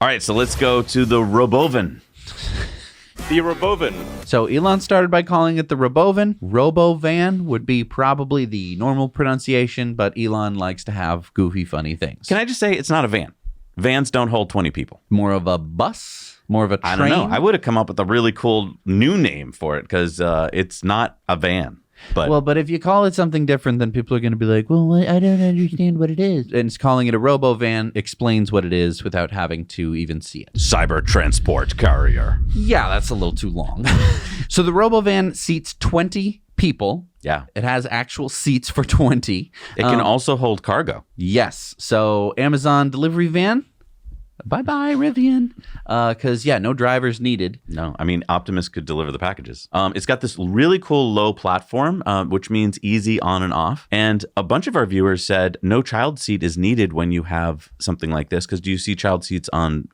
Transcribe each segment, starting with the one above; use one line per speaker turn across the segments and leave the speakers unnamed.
All right, so let's go to the Robovan.
The Robovan.
So Elon started by calling it the Robovan. Robovan would be probably the normal pronunciation, but Elon likes to have goofy, funny things.
Can I just say it's not a van? Vans don't hold 20 people.
More of a bus? More of a train?
I don't know. I would have come up with a really cool new name for it because it's not a van. But
if you call it something different, then people are going to be like, well, I don't understand what it is. And calling it a Robovan explains what it is without having to even see it.
Cyber transport carrier.
Yeah, that's a little too long. So the Robovan seats 20 people.
Yeah.
It has actual seats for 20.
It can also hold cargo.
Yes. So Amazon delivery van. Bye-bye, Rivian. Because, no drivers needed.
No, I mean, Optimus could deliver the packages. It's got this really cool low platform, which means easy on and off. And a bunch of our viewers said no child seat is needed when you have something like this. Because do you see child seats on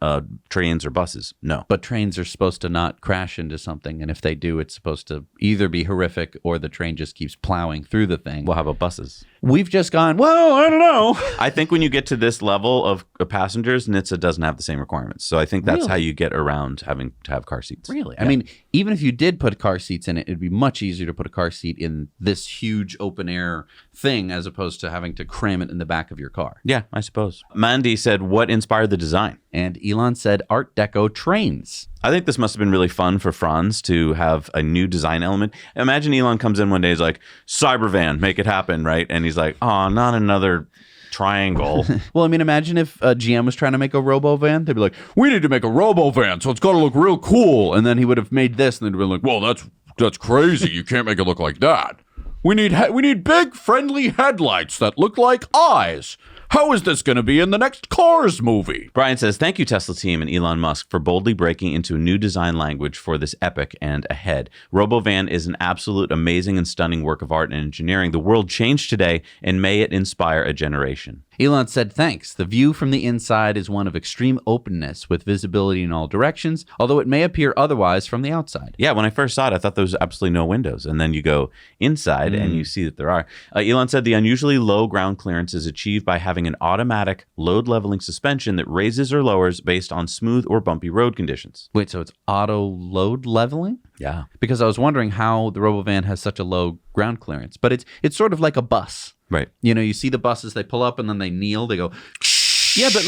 trains or buses? No.
But trains are supposed to not crash into something. And if they do, it's supposed to either be horrific or the train just keeps plowing through the thing.
Well, how about buses?
We've just gone, well, I don't know.
I think when you get to this level of passengers, NHTSA doesn't have the same requirements. So I think that's
Really?
how you get around having to have car seats.
Really?
Yeah.
I mean, even if you did put car seats in it, it'd be much easier to put a car seat in this huge open air thing as opposed to having to cram it in the back of your car.
Yeah, I suppose. Mandy said, what inspired the design?
And Elon said Art Deco trains.
I think this must have been really fun for Franz to have a new design element. Imagine Elon comes in one day, he's like, Cybervan, make it happen, right? And he's like, oh, not another triangle.
Well, I mean, imagine if GM was trying to make a Robovan. They'd be like, we need to make a Robovan, so it's got to look real cool. And then he would have made this, and they'd be like, well, that's crazy. You can't make it look like that. We need big, friendly headlights that look like eyes. How is this going to be in the next Cars movie?
Brian says, thank you, Tesla team and Elon Musk, for boldly breaking into a new design language for this epic and ahead. Robovan is an absolute amazing and stunning work of art and engineering. The world changed today, and may it inspire a generation.
Elon said, thanks. The view from the inside is one of extreme openness with visibility in all directions, although it may appear otherwise from the outside.
Yeah, when I first saw it, I thought there was absolutely no windows. And then you go inside and you see that there are. Elon said the unusually low ground clearance is achieved by having an automatic load leveling suspension that raises or lowers based on smooth or bumpy road conditions.
Wait, so it's auto load leveling?
Yeah.
Because I was wondering how the Robovan has such a low ground clearance, but it's sort of like a bus.
Right.
You know, you see the buses, they pull up and then they kneel, they go,
Yeah, but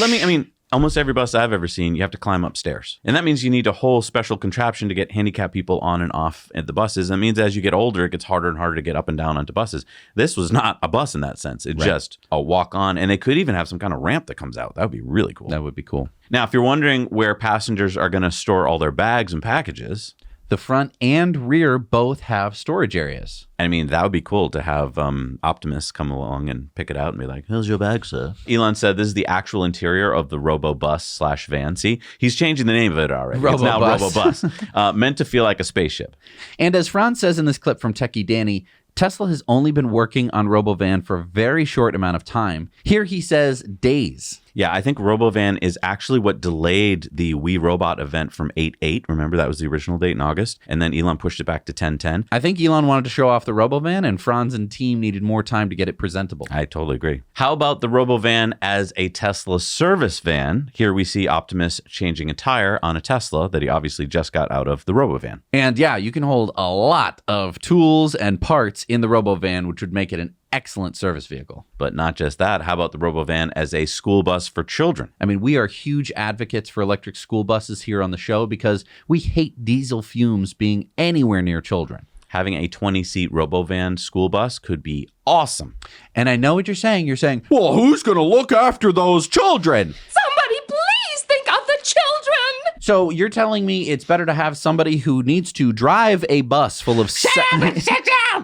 almost every bus I've ever seen, you have to climb upstairs. And that means you need a whole special contraption to get handicapped people on and off at the buses. That means as you get older, it gets harder and harder to get up and down onto buses. This was not a bus in that sense. It's just a walk on. And they could even have some kind of ramp that comes out. That would be really cool.
That would be cool.
Now, if you're wondering where passengers are going to store all their bags and packages,
the front and rear both have storage areas.
I mean, that would be cool to have Optimus come along and pick it out and be like, here's your bag, sir. Elon said this is the actual interior of the Robobus/van. See, he's changing the name of it already. It's now Robobus. Meant to feel like a spaceship.
And as Franz says in this clip from Techie Danny, Tesla has only been working on Robovan for a very short amount of time. Here he says days.
Yeah, I think Robovan is actually what delayed the We Robot event from 8/8. Remember, that was the original date in August. And then Elon pushed it back to 10/10.
I think Elon wanted to show off the Robovan, and Franz and team needed more time to get it presentable.
I totally agree. How about the Robovan as a Tesla service van? Here we see Optimus changing a tire on a Tesla that he obviously just got out of the Robovan.
And yeah, you can hold a lot of tools and parts in the Robovan, which would make it an excellent service vehicle.
But not just that. How about the Robovan as a school bus for children?
I mean, we are huge advocates for electric school buses here on the show because we hate diesel fumes being anywhere near children.
Having a 20-seat Robovan school bus could be awesome.
And I know what you're saying. You're saying, well, who's going to look after those children?
Somebody please think of the children!
So you're telling me it's better to have somebody who needs to drive a bus full of...
Shut down!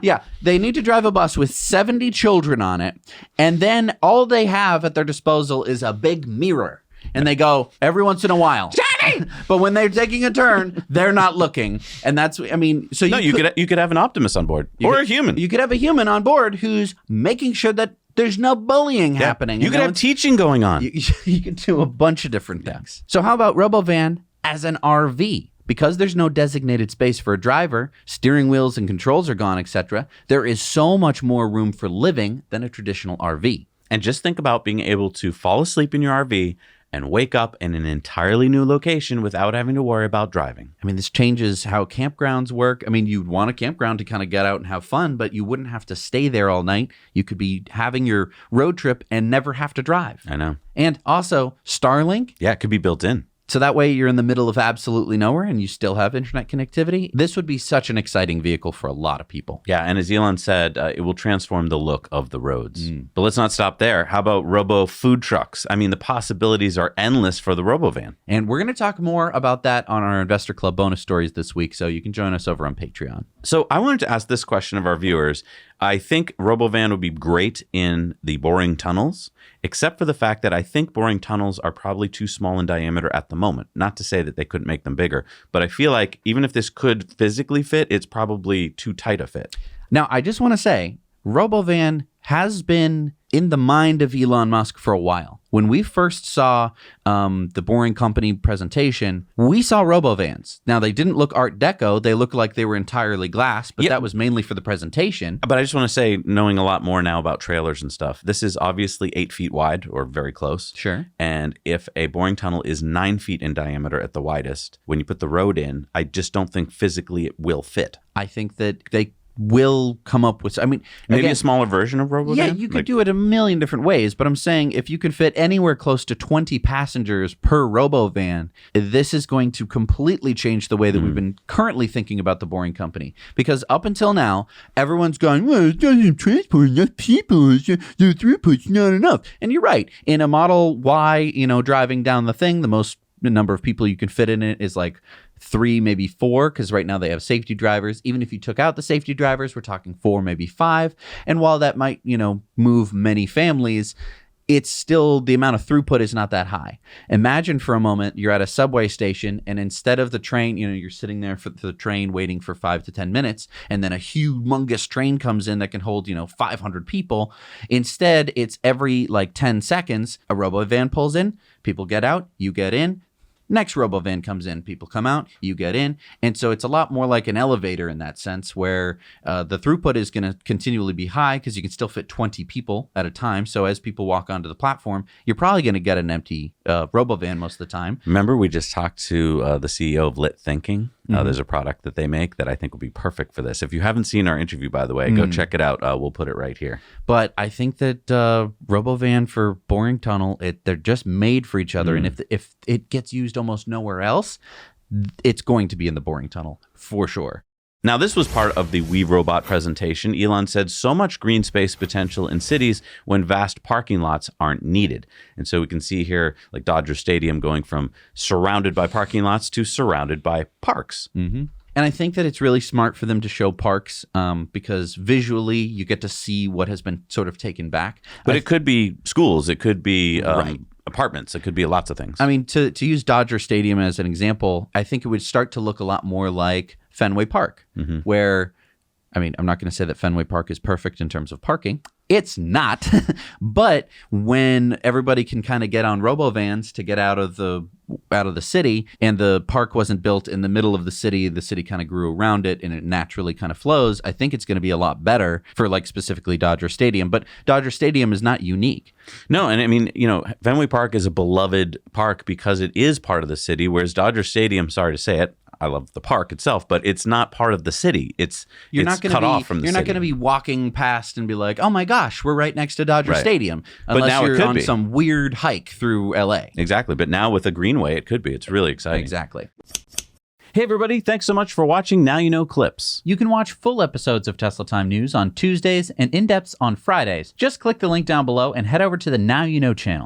Yeah, they need to drive a bus with 70 children on it, and then all they have at their disposal is a big mirror. And they go every once in a while.
Johnny!
But when they're taking a turn, they're not looking. And that's, I mean, so
you could have an Optimus on board or a human.
You could have a human on board who's making sure that there's no bullying happening.
You could have teaching going on.
You could do a bunch of different things. So how about Robovan as an RV? Because there's no designated space for a driver, steering wheels and controls are gone, etc., there is so much more room for living than a traditional RV.
And just think about being able to fall asleep in your RV and wake up in an entirely new location without having to worry about driving.
I mean, this changes how campgrounds work. I mean, you'd want a campground to kind of get out and have fun, but you wouldn't have to stay there all night. You could be having your road trip and never have to drive.
I know.
And also, Starlink.
Yeah, it could be built in.
So that way you're in the middle of absolutely nowhere and you still have internet connectivity. This would be such an exciting vehicle for a lot of people.
Yeah, and as Elon said, it will transform the look of the roads. But let's not stop there. How about robo food trucks? I mean, the possibilities are endless for the Robovan.
And we're going to talk more about that on our Investor Club bonus stories this week, so you can join us over on Patreon.
So I wanted to ask this question of our viewers. I think Robovan would be great in the boring tunnels, except for the fact that I think boring tunnels are probably too small in diameter at the moment. Not to say that they couldn't make them bigger, but I feel like even if this could physically fit, it's probably too tight a fit.
Now, I just want to say, Robovan has been in the mind of Elon Musk for a while. When we first saw the Boring Company presentation, we saw Robovans. Now, they didn't look Art Deco. They looked like they were entirely glass, but that was mainly for the presentation.
But I just want to say, knowing a lot more now about trailers and stuff, this is obviously 8 feet wide or very close.
Sure.
And if a boring tunnel is 9 feet in diameter at the widest, when you put the road in, I just don't think physically it will fit.
I think that they will come up with, I mean,
Maybe
again,
a smaller version of Robovan?
yeah, you could do it a million different ways, but I'm saying if you could fit anywhere close to 20 passengers per Robovan, this is going to completely change the way that we've been currently thinking about the Boring Company. Because up until now, everyone's going, well, it doesn't transport enough people. The throughput's not enough. And you're right. In a Model Y, driving down the thing, the number of people you can fit in it is like 3, maybe 4, because right now they have safety drivers. Even if you took out the safety drivers, we're talking 4, maybe 5. And while that might, move many families, it's still, the amount of throughput is not that high. Imagine for a moment you're at a subway station and instead of the train, you're sitting there for the train waiting for 5 to 10 minutes, and then a humongous train comes in that can hold, 500 people. Instead, it's every 10 seconds, a Robovan pulls in, people get out, you get in. Next Robovan comes in, people come out, you get in. And so it's a lot more like an elevator in that sense, where the throughput is going to continually be high because you can still fit 20 people at a time. So as people walk onto the platform, you're probably going to get an empty Robovan most of the time.
Remember, we just talked to the CEO of Lit Thinking. There's a product that they make that I think will be perfect for this. If you haven't seen our interview, by the way, go check it out. We'll put it right here.
But I think that Robovan for Boring Tunnel, they're just made for each other. And if it gets used almost nowhere else, it's going to be in the Boring Tunnel for sure.
Now, this was part of the We Robot presentation. Elon said so much green space potential in cities when vast parking lots aren't needed. And so we can see here, like Dodger Stadium going from surrounded by parking lots to surrounded by parks.
Mm-hmm. And I think that it's really smart for them to show parks because visually you get to see what has been sort of taken back.
But it could be schools. It could be apartments. It could be lots of things.
I mean, to use Dodger Stadium as an example, I think it would start to look a lot more like Fenway Park, where, I mean, I'm not going to say that Fenway Park is perfect in terms of parking. It's not. But when everybody can kind of get on Robovans to get out of the city, and the park wasn't built in the middle of the city kind of grew around it, and it naturally kind of flows, I think it's going to be a lot better for specifically Dodger Stadium. But Dodger Stadium is not unique.
No, and I mean, Fenway Park is a beloved park because it is part of the city, whereas Dodger Stadium, sorry to say it, I love the park itself, but it's not part of the city. It's cut off from the city.
You're not going to be walking past and be like, oh my gosh, we're right next to Dodger Stadium. Unless
but now
you're
it could
on
be.
some weird hike through LA.
Exactly. But now with a greenway, it could be. It's really exciting.
Exactly.
Hey, everybody. Thanks so much for watching Now You Know Clips.
You can watch full episodes of Tesla Time News on Tuesdays and in-depths on Fridays. Just click the link down below and head over to the Now You Know channel.